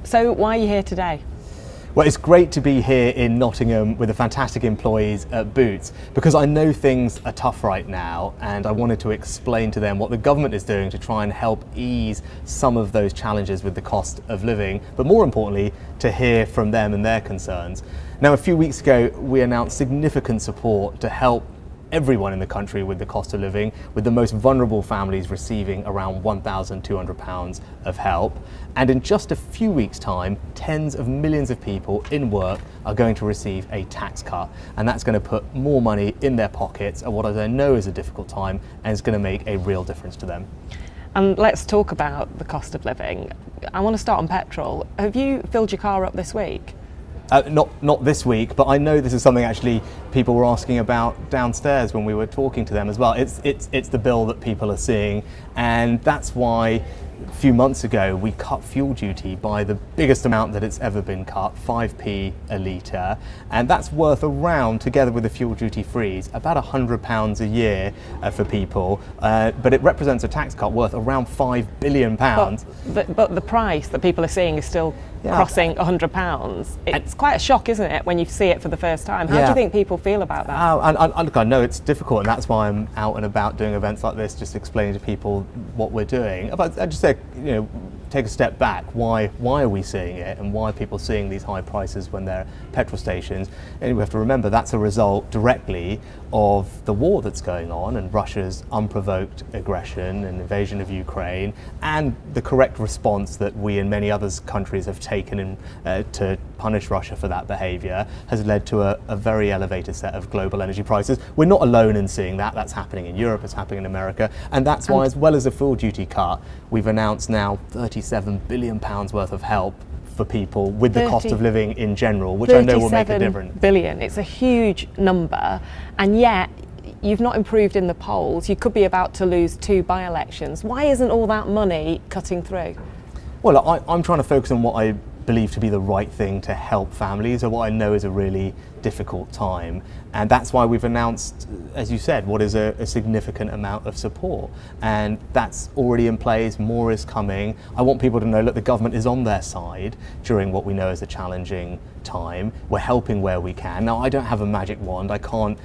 So why are you here today? Well, it's great to be here in Nottingham with the fantastic employees at Boots, because I know things are tough right now and I wanted to explain to them what the government is doing to try and help ease some of those challenges with the cost of living, but more importantly, to hear from them and their concerns. Now, a few weeks ago, we announced significant support to help everyone in the country with the cost of living, with the most vulnerable families receiving around £1,200 of help. And in just a few weeks' time, tens of millions of people in work are going to receive a tax cut. And that's going to put more money in their pockets at what I know is a difficult time, and it's going to make a real difference to them. And let's talk about the cost of living. I want to start on petrol. Have you filled your car up this week? Not this week, but I know this is something actually people were asking about downstairs when we were talking to them as well. It's the bill that people are seeing, and that's why a few months ago we cut fuel duty by the biggest amount that it's ever been cut, 5p a litre, and that's worth around, together with the fuel duty freeze, about £100 a year for people, but it represents a tax cut worth around £5 billion. But the price that people are seeing is still crossing £100. It's quite a shock, isn't it, when you see it for the first time? How do you think people feel about that? Look, I know it's difficult, and that's why I'm out and about doing events like this, just explaining to people what we're doing. But I just say, take a step back. Why are we seeing it, and why are people seeing these high prices when they're at petrol stations? And we have to remember that's a result directly of the war that's going on and Russia's unprovoked aggression and invasion of Ukraine, and the correct response that we and many other countries have taken to punish Russia for that behaviour has led to a very elevated set of global energy prices. We're not alone in seeing that. That's happening in Europe, it's happening in America, and that's why, as well as a fuel duty cut, we've announced now £37 billion worth of help for people with the cost of living in general, which I know will make a difference. £37 billion, it's a huge number, and yet you've not improved in the polls. You could be about to lose 2 by-elections. Why isn't all that money cutting through? Well, I'm trying to focus on what I believe to be the right thing to help families, or what I know is a really difficult time. And that's why we've announced, as you said, what is a significant amount of support. And that's already in place, more is coming. I want people to know that the government is on their side during what we know is a challenging time. We're helping where we can. Now, I don't have a magic wand. I can't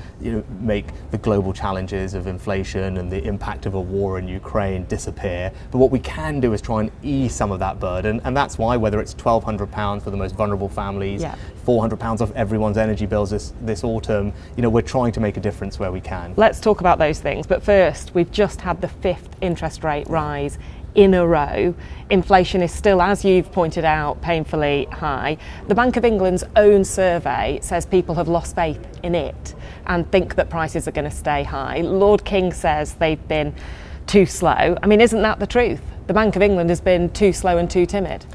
make the global challenges of inflation and the impact of a war in Ukraine disappear. But what we can do is try and ease some of that burden. And that's why, whether it's £1,200 for the most vulnerable families, £400 off everyone's energy bills this autumn, we're trying to make a difference where we can. Let's talk about those things. But first, we've just had the 5th interest rate rise in a row. Inflation is still, as you've pointed out, painfully high. The Bank of England's own survey says people have lost faith in it and think that prices are going to stay high. Lord King says they've been too slow. I mean, isn't that the truth? The Bank of England has been too slow and too timid.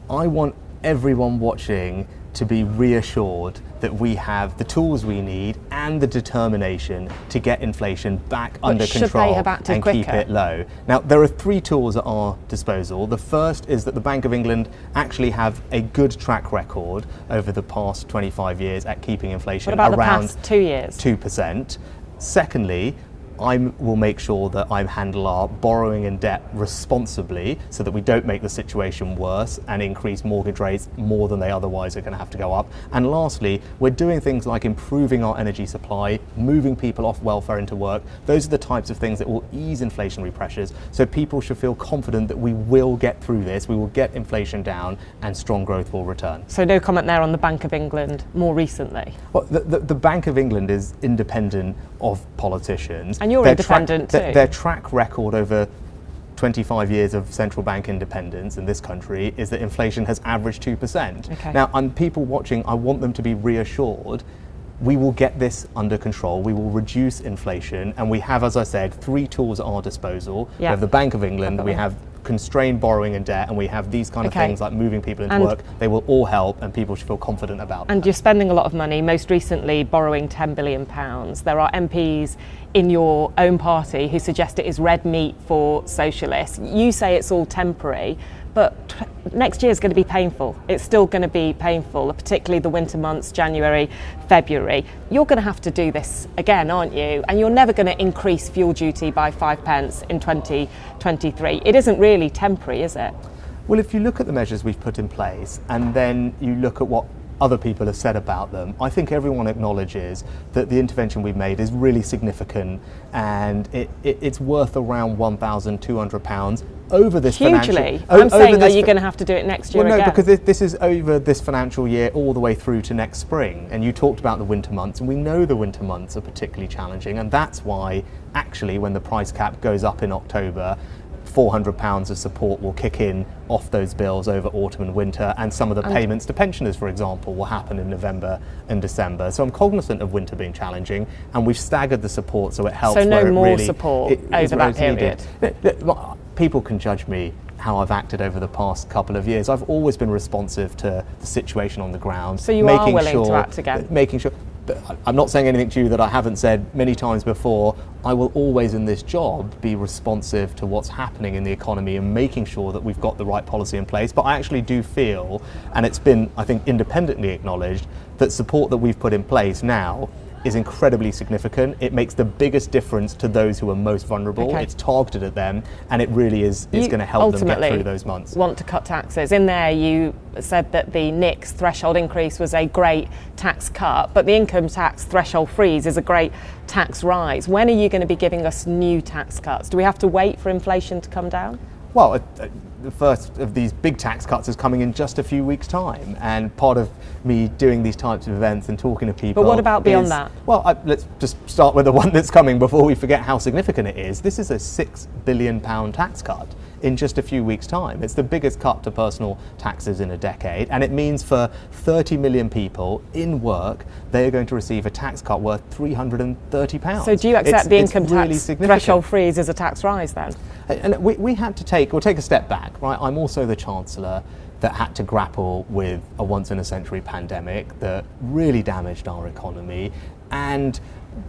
I want everyone watching to be reassured that we have the tools we need and the determination to get inflation back under control and keep it low. Now, there are 3 tools at our disposal. The first is that the Bank of England actually have a good track record over the past 25 years at keeping inflation around the past 2 years? 2%. Secondly, I will make sure that I handle our borrowing and debt responsibly so that we don't make the situation worse and increase mortgage rates more than they otherwise are going to have to go up. And lastly, we're doing things like improving our energy supply, moving people off welfare into work. Those are the types of things that will ease inflationary pressures, so people should feel confident that we will get through this, we will get inflation down, and strong growth will return. So no comment there on the Bank of England more recently? Well, the Bank of England is independent of politicians. And you're independent too. Their track record over 25 years of central bank independence in this country is that inflation has averaged 2%. Okay. Now, people watching, I want them to be reassured we will get this under control, we will reduce inflation, and we have, as I said, 3 tools at our disposal. We have the Bank of England, we have constrained borrowing and debt, and we have these kind of things like moving people into work. They will all help, and people should feel confident about And you're spending a lot of money, most recently borrowing £10 billion. There are MPs in your own party who suggest it is red meat for socialists. You say it's all temporary, but next year is going to be painful. It's still going to be painful, particularly the winter months, January, February. You're going to have to do this again, aren't you? And you're never going to increase fuel duty by 5p in 2023. It isn't really temporary, is it? Well, if you look at the measures we've put in place and then you look at what other people have said about them, I think everyone acknowledges that the intervention we've made is really significant, and it's worth around £1,200 over this hugely. financial. I'm saying, are you going to have to do it next year? Well, no, again? because this is over this financial year all the way through to next spring. And you talked about the winter months, and we know the winter months are particularly challenging, and that's why actually when the price cap goes up in October, £400 of support will kick in off those bills over autumn and winter, and some of the payments to pensioners, for example, will happen in November and December. So I'm cognizant of winter being challenging, and we've staggered the support so it helps. So no where more really, support over that period. People can judge me how I've acted over the past couple of years. I've always been responsive to the situation on the ground. So you are willing to act again? Making sure. I'm not saying anything to you that I haven't said many times before. I will always in this job be responsive to what's happening in the economy and making sure that we've got the right policy in place. But I actually do feel, and it's been, I think, independently acknowledged, that support that we've put in place now is incredibly significant. It makes the biggest difference to those who are most vulnerable. Okay. It's targeted at them, and it really is going to help them get through those months. Want to cut taxes. In there you said that the NIC's threshold increase was a great tax cut, but the income tax threshold freeze is a great tax rise. When are you going to be giving us new tax cuts? Do we have to wait for inflation to come down? Well, the first of these big tax cuts is coming in just a few weeks' time, and part of me doing these types of events and talking to people. But what about beyond that? Well, let's just start with the one that's coming before we forget how significant it is. This is a £6 billion tax cut in just a few weeks' time. It's the biggest cut to personal taxes in a decade, and it means for 30 million people in work, they are going to receive a tax cut worth £330. So do you accept the income tax threshold freeze as a tax rise then? And we had to take a step back, right? I'm also the Chancellor that had to grapple with a once-in-a-century pandemic that really damaged our economy and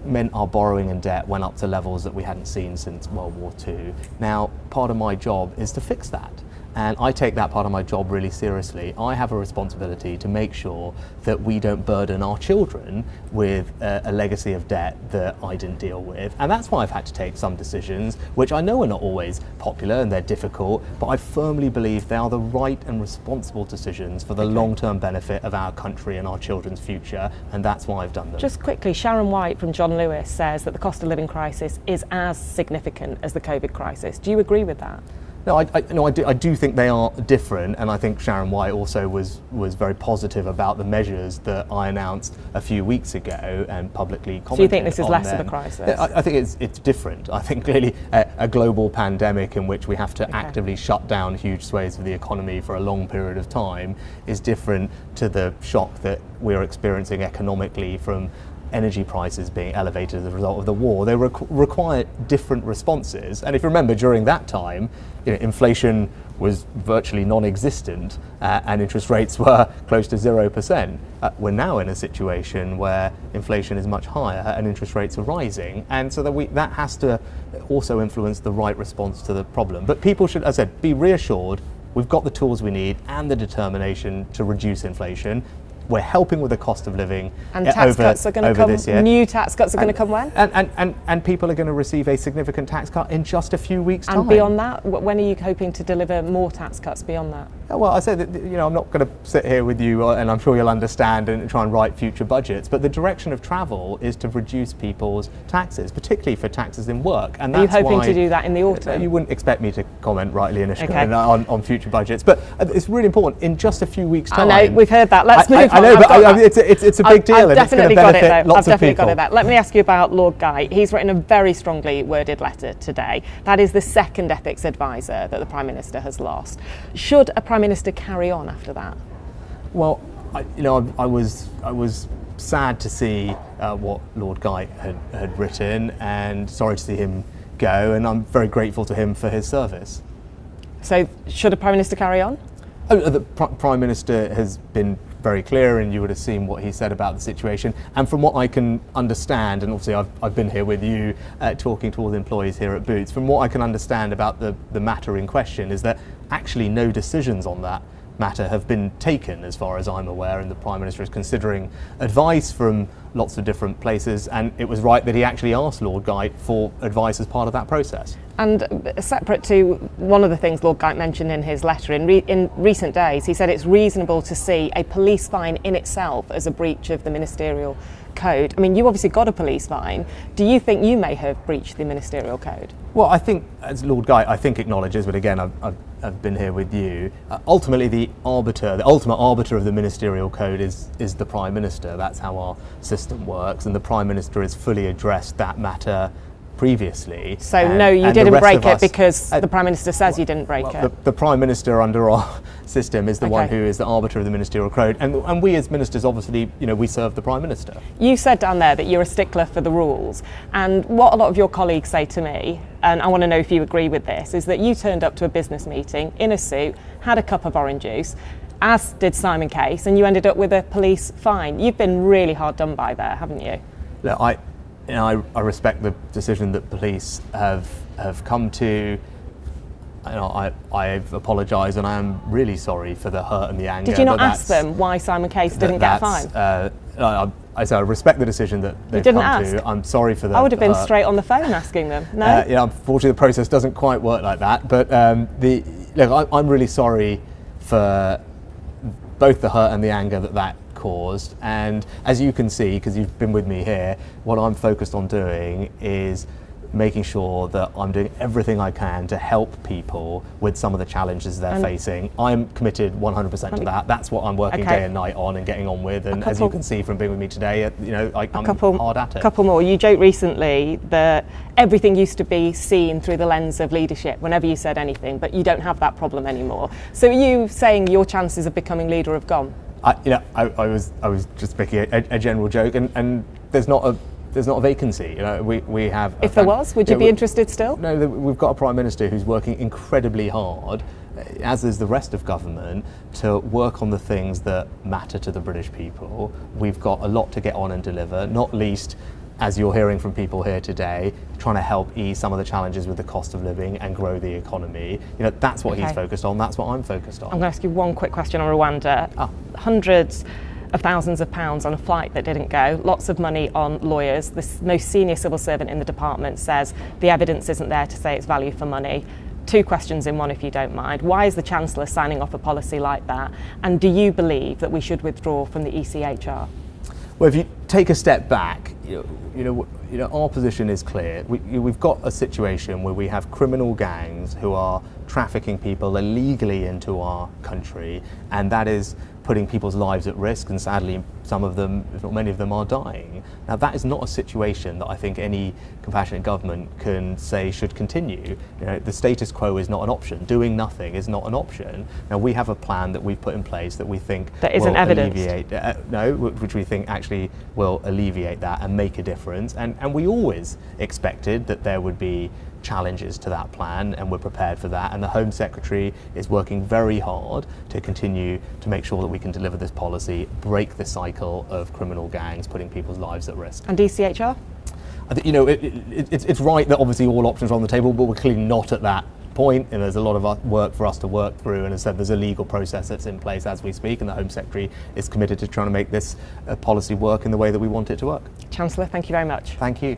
meant our borrowing and debt went up to levels that we hadn't seen since World War II. Now, part of my job is to fix that. And I take that part of my job really seriously. I have a responsibility to make sure that we don't burden our children with a legacy of debt that I didn't deal with. And that's why I've had to take some decisions, which I know are not always popular and they're difficult, but I firmly believe they are the right and responsible decisions for the long-term benefit of our country and our children's future, and that's why I've done them. Just quickly, Sharon White from John Lewis says that the cost of living crisis is as significant as the COVID crisis. Do you agree with that? No, I do think they are different, and I think Sharon White also was very positive about the measures that I announced a few weeks ago and publicly commented on. So you think this is less of a crisis? I think it's different. I think clearly a global pandemic in which we have to actively shut down huge swathes of the economy for a long period of time is different to the shock that we're experiencing economically from energy prices being elevated as a result of the war. They require different responses. And if you remember, during that time, inflation was virtually non-existent and interest rates were close to 0%. We're now in a situation where inflation is much higher and interest rates are rising. And so that has to also influence the right response to the problem. But people should, as I said, be reassured we've got the tools we need and the determination to reduce inflation. We're helping with the cost of living and tax cuts are going to come. This year. New tax cuts are going to come when? And people are going to receive a significant tax cut in just a few weeks' time. And beyond that, when are you hoping to deliver more tax cuts beyond that? Well, I said that I'm not going to sit here with you, and I'm sure you'll understand and try and write future budgets. But the direction of travel is to reduce people's taxes, particularly for taxes in work. And that's are you hoping to do that in the autumn? You wouldn't expect me to comment, rightly, Anushka, on future budgets. But it's really important. In just a few weeks' time. I know we've heard that. Let's move on. I know, but it's a big deal, and it's going to benefit lots of people. Got it. Let me ask you about Lord Guy. He's written a very strongly worded letter today. That is the second ethics advisor that the Prime Minister has lost. Should a Prime Minister carry on after that? Well, I was sad to see what Lord Guy had written, and sorry to see him go, and I'm very grateful to him for his service. So should a Prime Minister carry on? The Prime Minister has been very clear, and you would have seen what he said about the situation. And from what I can understand, and obviously I've been here with you talking to all the employees here at Boots, from what I can understand about the matter in question is that actually no decisions on that matter have been taken as far as I'm aware, and the Prime Minister is considering advice from lots of different places, and it was right that he actually asked Lord Guy for advice as part of that process. And separate to one of the things Lord Guyot mentioned in his letter, in recent days, he said it's reasonable to see a police fine in itself as a breach of the ministerial code. I mean, you obviously got a police fine. Do you think you may have breached the ministerial code? Well, I think, as Lord Guyot, I think acknowledges, but again, I've been here with you. Ultimately, the ultimate arbiter of the ministerial code is the Prime Minister. That's how our system works, and the Prime Minister has fully addressed that matter previously. So no, you didn't break it because the Prime Minister says you didn't break it. The Prime Minister under our system is the one who is the arbiter of the ministerial code, and we as ministers, obviously, we serve the Prime Minister. You said down there that you're a stickler for the rules, and what a lot of your colleagues say to me, and I want to know if you agree with this, is that you turned up to a business meeting in a suit, had a cup of orange juice, as did Simon Case, and you ended up with a police fine. You've been really hard done by there, haven't you? Look, I respect the decision that police have come to. I've apologised, and I am really sorry for the hurt and the anger. Did you not ask them why Simon Case didn't get a fine? I respect the decision that they've come to. I'm sorry for that. I would have been straight on the phone asking them. No. Unfortunately, the process doesn't quite work like that. But I'm really sorry for both the hurt and the anger that caused, and as you can see, because you've been with me here, what I'm focused on doing is making sure that I'm doing everything I can to help people with some of the challenges they're facing. I'm committed 100% to that. That's what I'm working day and night on and getting on with, and as you can see from being with me today, I'm hard at it. A couple more. You joked recently that everything used to be seen through the lens of leadership whenever you said anything, but you don't have that problem anymore. So are you saying your chances of becoming leader have gone? I was just making a general joke, and there's not a vacancy. We have. If there was, would you be interested still? No, we've got a Prime Minister who's working incredibly hard, as is the rest of government, to work on the things that matter to the British people. We've got a lot to get on and deliver, not least, as you're hearing from people here today, trying to help ease some of the challenges with the cost of living and grow the economy. That's what he's focused on. That's what I'm focused on. I'm going to ask you one quick question on Rwanda. Hundreds of thousands of pounds on a flight that didn't go, lots of money on lawyers. The most senior civil servant in the department says the evidence isn't there to say it's value for money. Two questions in one, if you don't mind. Why is the Chancellor signing off a policy like that? And do you believe that we should withdraw from the ECHR? Well, if you take a step back, our position is clear. We've got a situation where we have criminal gangs who are trafficking people illegally into our country, and that is putting people's lives at risk, and sadly some of them, if not many of them, are dying. Now that is not a situation that I think any compassionate government can say should continue. The status quo is not an option. Doing nothing is not an option. Now we have a plan that we've put in place that we think that isn't evidenced. Which we think actually will alleviate that and make a difference. And we always expected that there would be challenges to that plan, and we're prepared for that, and the Home Secretary is working very hard to continue to make sure that we can deliver this policy, break the cycle of criminal gangs putting people's lives at risk. And ECHR? I think it's right that obviously all options are on the table, but we're clearly not at that point, and there's a lot of work for us to work through, and as I said, there's a legal process that's in place as we speak, and the Home Secretary is committed to trying to make this policy work in the way that we want it to work. Chancellor, thank you very much. Thank you.